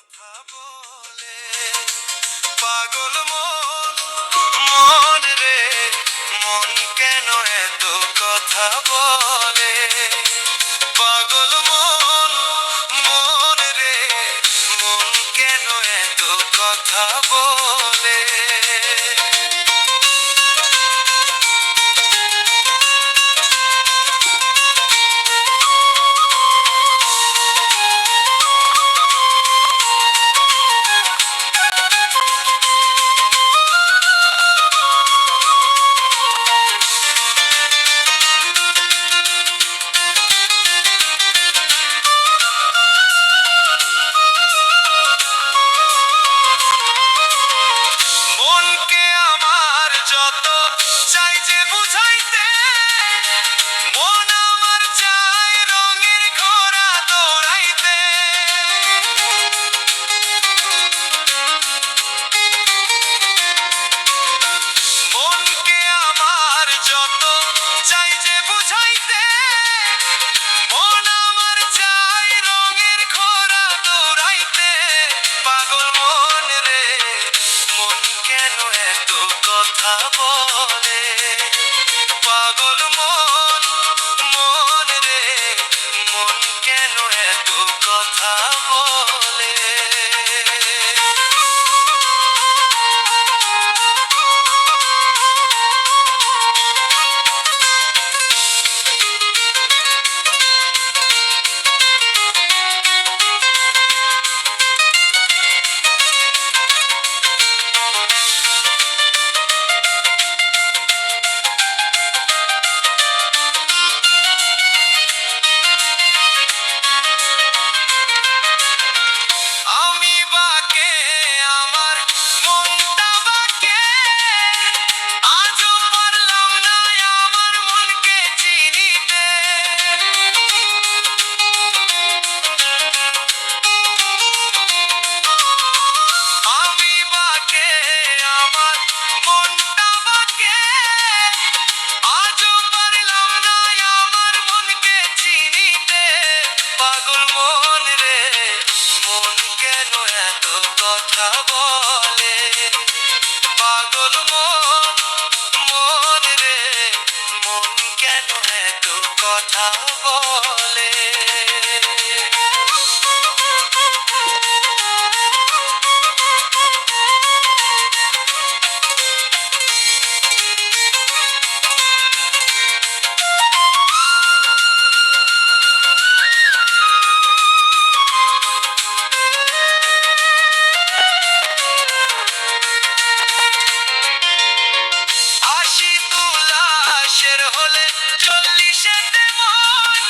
কথা বলে পাগল মন মন রে মন কেন এত কথা বলে পাগল মন মন রে মন কেন এত কথা বলে যত চাই যে বুঝাইতে মন আমার চাই রঙের ঘোড়া দৌড়াইতে মনকে আমার যত চাই যে বুঝাইতে মন আমার চাই রঙের ঘোড়া দৌড়াইতে পাগল মন রে মন কেন এত কথা বলে পাগল মন মন রে মন কেন এত কথা বলে পাগল মন রে মন কেন এত কথা বলে পাগল মন মন রে মন কেন এত কথা বলে হলে 40-এতে মন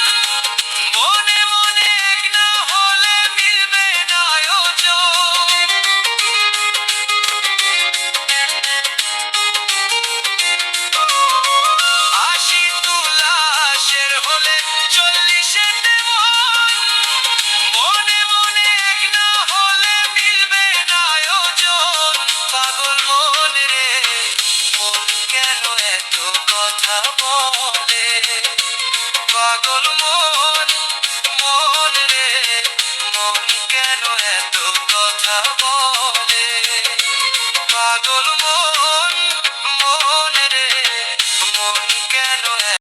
মনে মনে এক না হলে মিলবে না আয়োজন আশি তুলাশের হলে 40-এতে মন মনে মনে এক না হলে মিলবে না আয়োজন পাগল মন রে মন কেন এত কথা বলে পাগল মন মন রে মন কেন এত কথা বলে